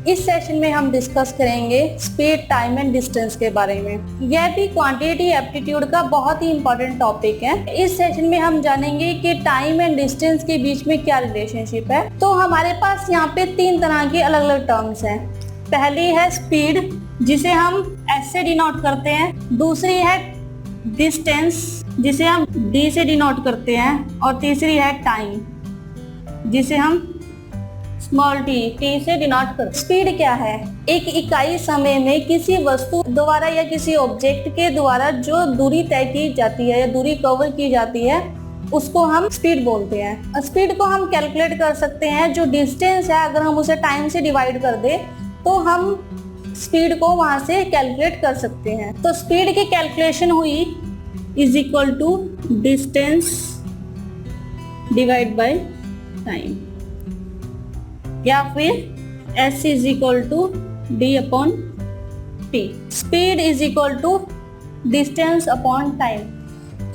इस सेशन में हम डिस्कस करेंगे स्पीड, टाइम एंड डिस्टेंस के बारे में। यह भी क्वांटिटेटिव एप्टीट्यूड का बहुत ही इंपॉर्टेंट टॉपिक है। इस सेशन में हम जानेंगे कि टाइम एंड डिस्टेंस के बीच में क्या रिलेशनशिप है। तो हमारे पास यहाँ पे 3 तरह के अलग अलग टर्म्स हैं। पहली है स्पीड, जिसे हम एस से डिनोट करते हैं। दूसरी है डिस्टेंस, जिसे हम डी से डिनोट करते हैं। और तीसरी है टाइम, जिसे हम स्मॉल टी से डिनोट करते हैं। स्पीड क्या है? एक इकाई समय में किसी वस्तु द्वारा या किसी ऑब्जेक्ट के द्वारा जो दूरी तय की जाती है या दूरी कवर की जाती है, उसको हम स्पीड बोलते हैं। स्पीड को हम कैलकुलेट कर सकते हैं। जो डिस्टेंस है, अगर हम उसे टाइम से डिवाइड कर दे तो हम स्पीड को वहां से कैलकुलेट कर सकते हैं। तो स्पीड की कैलकुलेशन हुई is equal to distance divide by time, या फिर s is equal to D upon T. Speed is equal to distance upon time.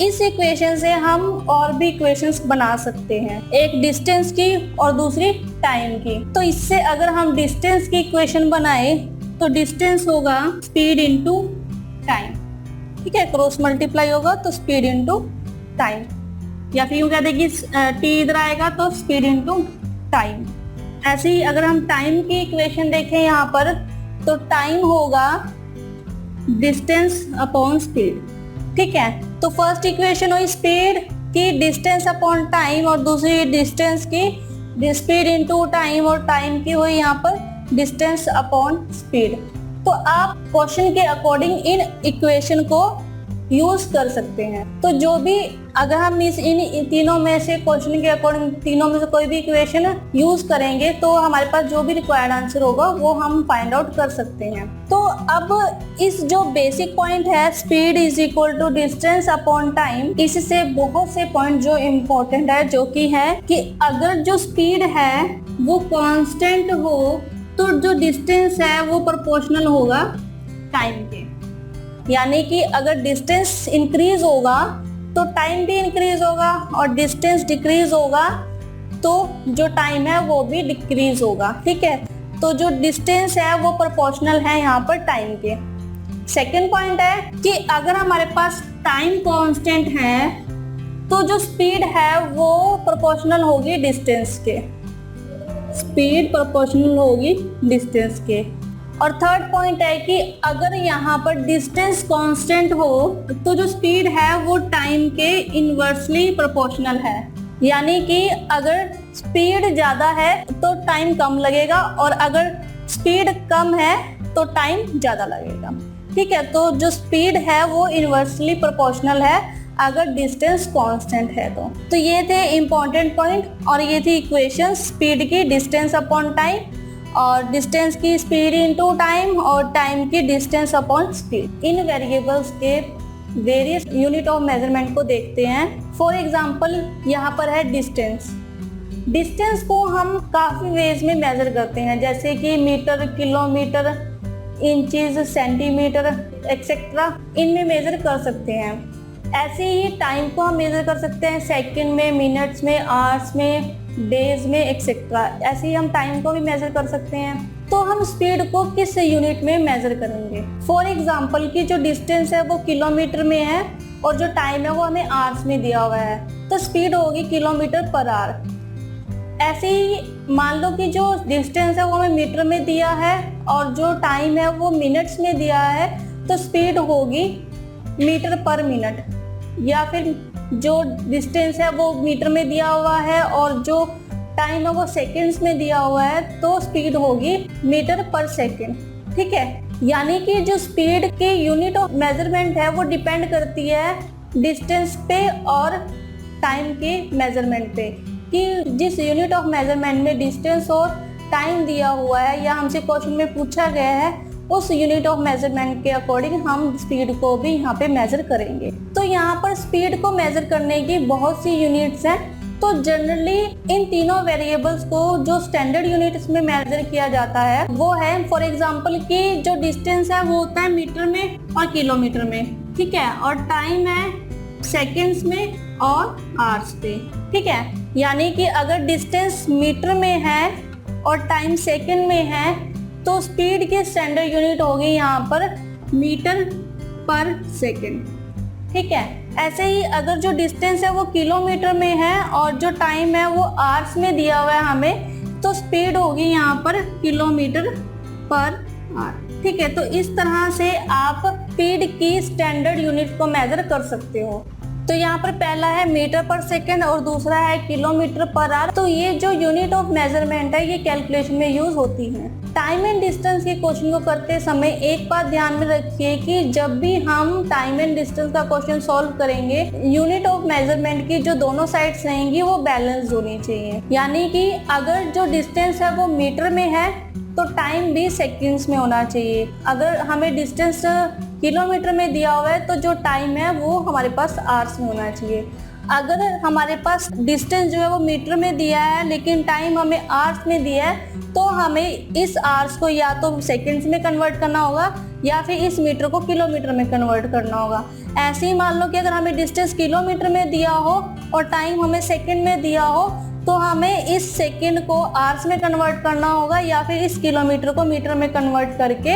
इस इक्वेशन से हम और भी इक्वेशंस बना सकते हैं, एक डिस्टेंस की और दूसरी टाइम की। तो इससे अगर हम डिस्टेंस की इक्वेशन बनाए तो डिस्टेंस होगा स्पीड इनटू टाइम, ठीक है, क्रॉस मल्टीप्लाई होगा तो स्पीड इनटू टाइम, या फिर यूं कह दें कि टी इधर आएगा तो स्पीड इनटू टाइम। ऐसे ही अगर हम टाइम की इक्वेशन देखें यहाँ पर, तो टाइम होगा डिस्टेंस अपॉन स्पीड, ठीक है। तो फर्स्ट इक्वेशन हुई स्पीड की डिस्टेंस अपॉन टाइम, और दूसरी डिस्टेंस की स्पीड इनटू टाइम, और टाइम की हुई यहाँ पर डिस्टेंस अपॉन स्पीड। तो आप क्वेश्चन के अकॉर्डिंग इन इक्वेशन को यूज कर सकते हैं। तो जो भी अगर हम इन तीनों में से क्वेश्चन के अकॉर्डिंग तीनों में से कोई भी इक्वेशन यूज करेंगे तो हमारे पास जो भी रिक्वायर्ड आंसर होगा वो हम फाइंड आउट कर सकते हैं। तो अब इस जो बेसिक पॉइंट है speed is equal to distance upon time, इससे बहुत से पॉइंट जो इम्पोर्टेंट है, जो कि है कि अगर जो स्पीड है वो कांस्टेंट हो तो जो डिस्टेंस है वो प्रोपोर्शनल होगा टाइम के। यानी कि अगर डिस्टेंस इंक्रीज होगा तो टाइम भी इंक्रीज होगा, और डिस्टेंस डिक्रीज होगा तो जो टाइम है वो भी डिक्रीज होगा, ठीक है। तो जो डिस्टेंस है वो प्रोपोर्शनल है यहाँ पर टाइम के। सेकंड पॉइंट है कि अगर हमारे पास टाइम कांस्टेंट है तो जो स्पीड है वो प्रोपोर्शनल होगी डिस्टेंस के, स्पीड प्रोपोर्शनल होगी डिस्टेंस के। और थर्ड पॉइंट है कि अगर यहाँ पर डिस्टेंस कांस्टेंट हो तो जो स्पीड है वो टाइम के इनवर्सली प्रोपोर्शनल है। यानी कि अगर स्पीड ज़्यादा है तो टाइम कम लगेगा, और अगर स्पीड कम है तो टाइम ज़्यादा लगेगा, ठीक है। तो जो स्पीड है वो इनवर्सली प्रोपोर्शनल है अगर डिस्टेंस कांस्टेंट है तो ये थे इम्पोर्टेंट पॉइंट, और ये थी इक्वेशन स्पीड की डिस्टेंस अपॉन टाइम, और डिस्टेंस की स्पीड इनटू टाइम, और टाइम की डिस्टेंस अपॉन स्पीड। इन वेरिएबल्स के वेरियस यूनिट ऑफ मेजरमेंट को देखते हैं। फॉर एग्जांपल यहाँ पर है डिस्टेंस। डिस्टेंस को हम काफ़ी वेज में मेजर करते हैं, जैसे कि metre, kilometre, inches, centimetre etcetera, इनमें मेजर कर सकते हैं। ऐसे ही टाइम को हम मेजर कर सकते हैं सेकंड में, मिनट्स में, आवर्स में, डेज में एक्सेट्रा। ऐसे ही हम टाइम को भी मेजर कर सकते हैं। तो हम स्पीड को किस यूनिट में मेजर करेंगे? फॉर एग्जांपल की जो डिस्टेंस है वो किलोमीटर में है, और जो टाइम है वो हमें आवर्स में दिया हुआ है, तो स्पीड होगी किलोमीटर पर आवर। ऐसे ही मान लो कि जो डिस्टेंस है वो हमें मीटर में दिया है, और जो टाइम है वो मिनट्स में दिया है, तो स्पीड होगी मीटर पर मिनट। या फिर जो डिस्टेंस है वो मीटर में दिया हुआ है और जो टाइम है वो सेकंड्स में दिया हुआ है, तो स्पीड होगी मीटर पर सेकंड, ठीक है। यानी कि जो स्पीड की यूनिट ऑफ मेजरमेंट है वो डिपेंड करती है डिस्टेंस पे और टाइम के मेजरमेंट पे, कि जिस यूनिट ऑफ मेजरमेंट में डिस्टेंस और टाइम दिया हुआ है या हमसे क्वेश्चन में पूछा गया है, उस यूनिट ऑफ मेजरमेंट के अकॉर्डिंग हम स्पीड को भी यहाँ पे मेजर करेंगे। तो यहाँ पर स्पीड को मेजर करने की बहुत सी यूनिट्स हैं। तो जनरली इन तीनों वेरिएबल्स को जो स्टैंडर्ड यूनिट्स में मेजर किया जाता है वो है, फॉर एग्जांपल कि जो डिस्टेंस है वो होता है मीटर में और किलोमीटर में, ठीक है, और टाइम है सेकेंड्स में और आवर्स पे, ठीक है। यानी कि अगर डिस्टेंस मीटर में है और टाइम सेकेंड में है तो स्पीड की स्टैंडर्ड यूनिट होगी यहाँ पर मीटर पर सेकेंड। ठीक है, ऐसे ही अगर जो डिस्टेंस है वो किलोमीटर में है और जो टाइम है वो आवर्स में दिया हुआ है हमें, तो स्पीड होगी यहाँ पर किलोमीटर पर आवर। ठीक है, तो इस तरह से आप स्पीड की स्टैंडर्ड यूनिट को मेजर कर सकते हो। तो यहाँ पर पहला है मीटर पर सेकेंड और दूसरा है किलोमीटर पर आवर। तो ये जो यूनिट ऑफ मेजरमेंट है ये कैलकुलेशन में यूज होती है। टाइम एंड डिस्टेंस के क्वेश्चन को करते समय एक बात ध्यान में रखिए कि जब भी हम टाइम एंड डिस्टेंस का क्वेश्चन सॉल्व करेंगे, यूनिट ऑफ मेजरमेंट की जो दोनों साइड्स रहेंगी वो बैलेंस होनी चाहिए। यानी कि अगर जो डिस्टेंस है वो मीटर में है तो टाइम भी सेकंड्स में होना चाहिए। अगर हमें डिस्टेंस किलोमीटर में दिया हुआ है तो जो टाइम है वो हमारे पास आवर्स में होना चाहिए। अगर हमारे पास डिस्टेंस जो है वो मीटर में दिया है लेकिन टाइम हमें आवर्स में दिया है, तो हमें इस आवर्स को या तो सेकंड्स में कन्वर्ट करना होगा या फिर इस मीटर को किलोमीटर में कन्वर्ट करना होगा। ऐसे ही मान लो कि अगर हमें डिस्टेंस किलोमीटर में दिया हो और टाइम हमें सेकंड में दिया हो, तो हमें इस सेकंड को आवर्स में कन्वर्ट करना होगा या फिर इस किलोमीटर को मीटर में कन्वर्ट करके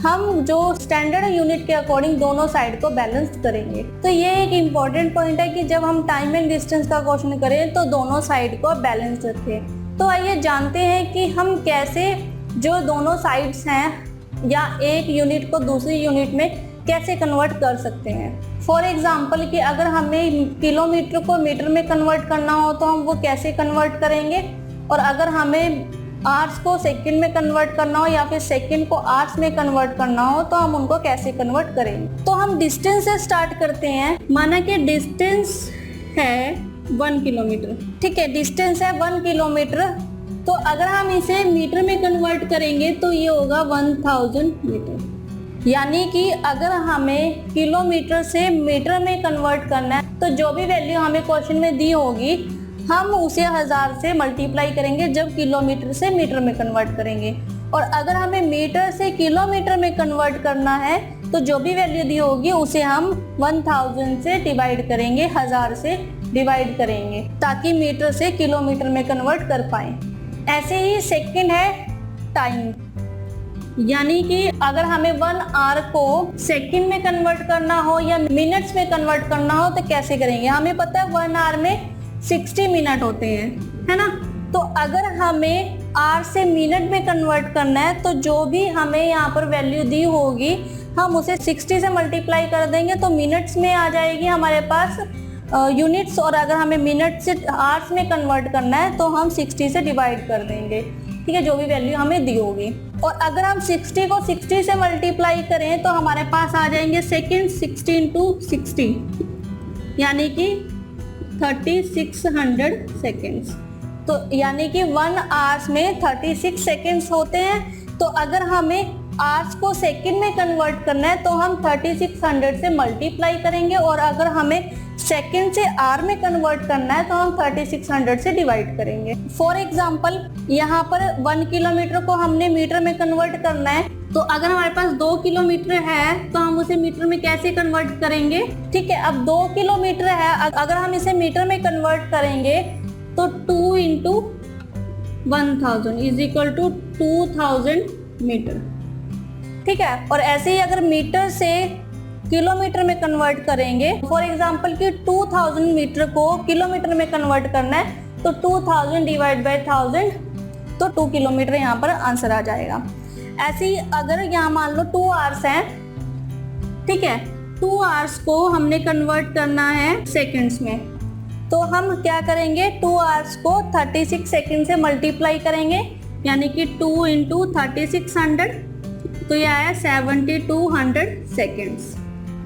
हम जो स्टैंडर्ड यूनिट के अकॉर्डिंग दोनों साइड को बैलेंस करेंगे। तो ये एक इम्पॉर्टेंट पॉइंट है कि जब हम टाइम एंड डिस्टेंस का क्वेश्चन करें तो दोनों साइड को बैलेंस रखें। तो आइए जानते हैं कि हम कैसे जो दोनों साइड्स हैं या एक यूनिट को दूसरी यूनिट में कैसे कन्वर्ट कर सकते हैं। फॉर एग्जाम्पल कि अगर हमें किलोमीटर को मीटर में कन्वर्ट करना हो तो हम वो कैसे कन्वर्ट करेंगे, और अगर हमें आवर्स को सेकंड में कन्वर्ट करना हो या फिर सेकंड को आवर्स में कन्वर्ट करना हो तो हम उनको कैसे कन्वर्ट करेंगे। तो हम डिस्टेंस से स्टार्ट करते हैं। माना कि डिस्टेंस है 1 किलोमीटर। ठीक है, डिस्टेंस है 1 किलोमीटर। तो अगर हम इसे मीटर में कन्वर्ट करेंगे तो ये होगा 1000 मीटर। यानी कि अगर हमें किलोमीटर से मीटर में कन्वर्ट करना है तो जो भी वैल्यू हमें क्वेश्चन में दी होगी हम उसे 1000 से मल्टीप्लाई करेंगे जब किलोमीटर से मीटर में कन्वर्ट करेंगे। और अगर हमें मीटर से किलोमीटर में कन्वर्ट करना है तो जो भी वैल्यू दी होगी उसे हम 1000 से डिवाइड करेंगे, 1000 से डिवाइड करेंगे ताकि मीटर से किलोमीटर में कन्वर्ट कर पाए। ऐसे ही सेकंड है टाइम। यानी कि अगर हमें 1 आवर को सेकंड में कन्वर्ट करना हो या मिनट्स में कन्वर्ट करना हो तो कैसे करेंगे। हमें पता है 1 आवर में 60 मिनट होते हैं, है ना। तो अगर हमें आवर से मिनट में कन्वर्ट करना है तो जो भी हमें यहाँ पर वैल्यू दी होगी हम उसे 60 से मल्टीप्लाई कर देंगे तो मिनट्स में आ जाएगी हमारे पास यूनिट्स। और अगर हमें मिनट से आवर्स में कन्वर्ट करना है तो हम 60 से डिवाइड कर देंगे। ठीक है, जो भी वैल्यू हमें दी होगी। और अगर हम 60 को 60 से मल्टीप्लाई करें तो हमारे पास आ जाएंगे सेकेंड 60 into 60 यानी कि 3600 सेकेंड्स। तो यानी कि 1 आवर्स में 36 सेकेंड्स होते हैं। तो अगर हमें आवर्स को सेकंड में कन्वर्ट करना है तो हम 3600 से मल्टीप्लाई करेंगे, और अगर हमें सेकंड से आवर में कन्वर्ट करना है तो हम 3600 से डिवाइड करेंगे। फॉर एग्जांपल यहाँ पर 1 किलोमीटर को हमने मीटर में कन्वर्ट करना है, तो अगर हमारे पास 2 किलोमीटर है तो हम उसे मीटर में कैसे कन्वर्ट करेंगे। ठीक है, अब 2 किलोमीटर है, अगर हम इसे मीटर में कन्वर्ट करेंगे तो 2 into 1000 is equal to 2000 metre. ठीक है, और ऐसे ही अगर मीटर से किलोमीटर में कन्वर्ट करेंगे, फॉर एग्जांपल कि 2000 मीटर को किलोमीटर में कन्वर्ट करना है तो 2000 डिवाइड बाय 1000 तो 2 किलोमीटर यहाँ पर आंसर आ जाएगा। ऐसे ही अगर यहाँ मान लो 2 आवर्स हैं, ठीक है, 2 आवर्स को हमने कन्वर्ट करना है सेकंड्स में, तो हम क्या करेंगे 2 आवर्स को 36 सेकंड से मल्टीप्लाई करेंगे यानी कि 2 into 3600 तो यह है 7200 सेकेंड्स।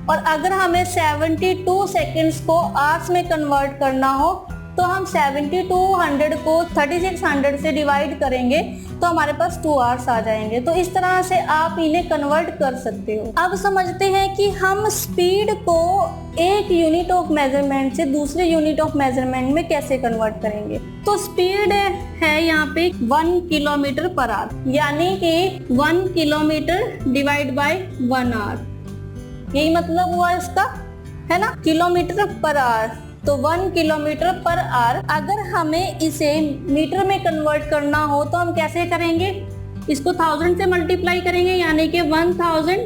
और अगर हमें 72 सेकेंड्स को आवर्स में कन्वर्ट करना हो तो हम 7200 को 3600 से डिवाइड करेंगे तो हमारे पास 2 आवर्स आ जाएंगे। तो इस तरह से आप इन्हें कन्वर्ट कर सकते हो। अब समझते हैं कि हम स्पीड को एक यूनिट ऑफ मेजरमेंट से दूसरे यूनिट ऑफ मेजरमेंट में कैसे कन्वर्ट करेंगे। तो स्पीड है यहाँ पे 1 किलोमीटर पर आवर, यानी कि 1 किलोमीटर डिवाइड बाय 1 आवर, यही मतलब हुआ इसका, है ना, किलोमीटर पर आवर। तो 1 किलोमीटर पर आवर। अगर हमें इसे मीटर में कन्वर्ट करना हो तो हम कैसे करेंगे, इसको 1000 से मल्टीप्लाई करेंगे यानी कि 1000,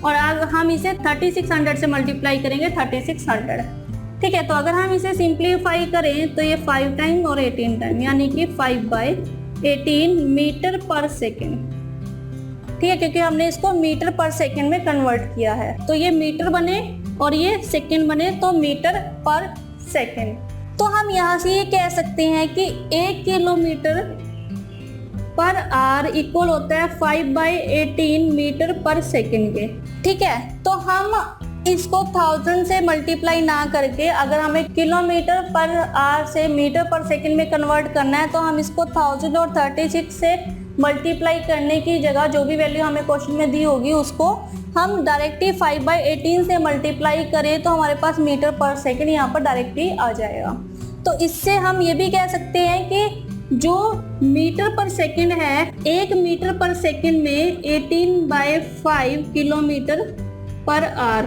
और अगर हम इसे 3600 से मल्टीप्लाई करेंगे 3600। ठीक है, तो अगर हम इसे सिंप्लीफाई करें तो ये 5 टाइम और 18 टाइम यानी कि 5/18 मीटर पर सेकेंड। ठीक है, क्योंकि हमने इसको मीटर पर सेकेंड में कन्वर्ट किया है, तो ये मीटर बने और ये सेकेंड बने, तो मीटर पर सेकेंड। तो हम यहाँ से ये कह सकते हैं कि 1 किलोमीटर पर आवर इक्वल होता है 5/18 मीटर पर सेकेंड के। ठीक है, तो हम इसको 1000 से मल्टीप्लाई ना करके अगर हमें किलोमीटर पर आवर से मीटर पर सेकेंड में कन्वर्ट करना है, तो हम इसको 1000 और 36 से मल्टीप्लाई करने की जगह जो भी वैल्यू हमें क्वेश्चन में दी होगी उसको हम डायरेक्टली 5/18 से मल्टीप्लाई करें तो हमारे पास मीटर पर सेकेंड यहाँ पर डायरेक्टली आ जाएगा। तो इससे हम ये भी कह सकते हैं कि जो मीटर पर सेकेंड है, 1 मीटर पर सेकेंड में 18/5 किलोमीटर पर आवर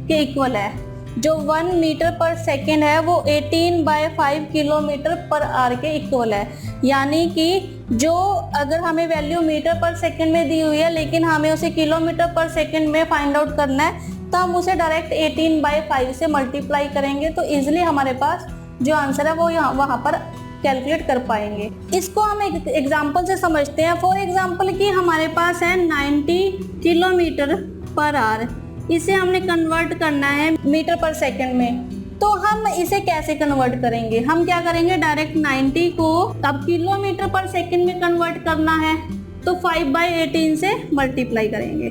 के इक्वल है। जो 1 मीटर पर सेकेंड है वो 18/5 किलोमीटर पर आवर के इक्वल है। यानी कि जो अगर हमें वैल्यू मीटर पर सेकेंड में दी हुई है लेकिन हमें उसे किलोमीटर पर सेकेंड में फाइंड आउट करना है, तो हम उसे डायरेक्ट 18/5 से मल्टीप्लाई करेंगे तो इजिली हमारे पास जो आंसर है वो वहाँ पर कैलकुलेट कर पाएंगे। इसको हम एक एग्जाम्पल से समझते हैं। फॉर एग्जाम्पल कि हमारे पास है 90 किलोमीटर पर आवर, इसे हमने कन्वर्ट करना है मीटर पर सेकेंड में। तो हम इसे कैसे कन्वर्ट करेंगे? हम क्या करेंगे, डायरेक्ट 90 को अब किलोमीटर पर सेकेंड में कन्वर्ट करना है तो 5/18 से मल्टीप्लाई करेंगे,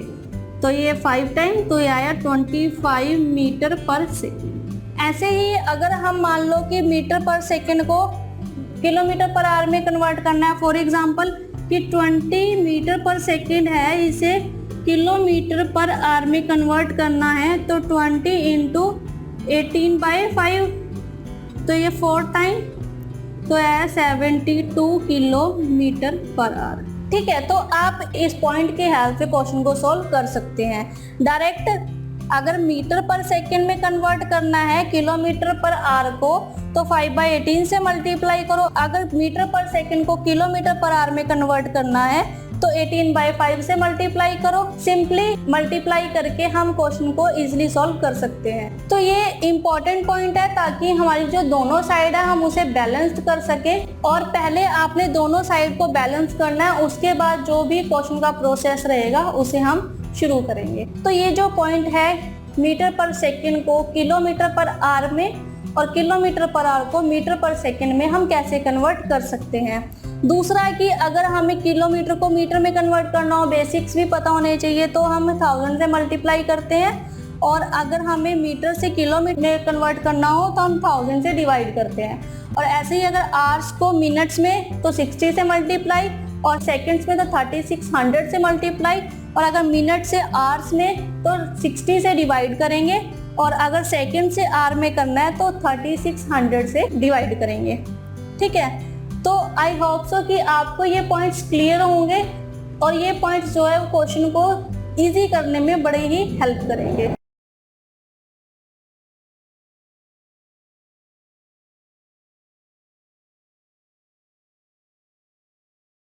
तो ये 5 टाइम, तो ये आया 25 मीटर पर सेकेंड। ऐसे ही अगर हम मान लो कि मीटर पर सेकेंड को किलोमीटर पर आवर में कन्वर्ट करना है, फॉर एग्जांपल कि 20 मीटर पर सेकेंड है, इसे किलोमीटर पर आवर में कन्वर्ट करना है तो 20 इंटू 18/5, तो ये 4 टाइम, तो है 72 किलोमीटर पर आवर। ठीक है, तो आप इस पॉइंट के हेल्प से क्वेश्चन को सॉल्व कर सकते हैं। डायरेक्ट अगर मीटर पर सेकेंड में कन्वर्ट करना है किलोमीटर पर आवर को तो 5/18 से मल्टीप्लाई करो। अगर मीटर पर सेकेंड को किलोमीटर पर आवर में कन्वर्ट करना है तो 18/5 से मल्टीप्लाई करो। सिंपली मल्टीप्लाई करके हम क्वेश्चन को इजीली सॉल्व कर सकते हैं। तो ये इम्पोर्टेंट पॉइंट है ताकि हमारी जो दोनों साइड है हम उसे बैलेंस्ड कर सके, और पहले आपने दोनों साइड को बैलेंस करना है, उसके बाद जो भी क्वेश्चन का प्रोसेस रहेगा उसे हम शुरू करेंगे। तो ये जो पॉइंट है मीटर पर सेकेंड को किलोमीटर पर आवर में और किलोमीटर पर आवर को मीटर पर सेकेंड में हम कैसे कन्वर्ट कर सकते हैं। दूसरा कि अगर हमें किलोमीटर को मीटर में कन्वर्ट करना हो, बेसिक्स भी पता होने चाहिए, तो हम 1000 से मल्टीप्लाई करते हैं, और अगर हमें मीटर से किलोमीटर में कन्वर्ट करना हो तो हम 1000 से डिवाइड करते हैं। और ऐसे ही अगर आवर्स को मिनट्स में तो 60 से मल्टीप्लाई, और सेकंड्स में तो 3600 से मल्टीप्लाई, और अगर मिनट से आवर्स में तो 60 से डिवाइड करेंगे, और अगर सेकंड से आवर में करना है तो 3600 से डिवाइड करेंगे। ठीक है, तो आई होप सो कि आपको ये पॉइंट्स क्लियर होंगे, और ये पॉइंट्स जो है क्वेश्चन को इजी करने में बड़े ही हेल्प करेंगे।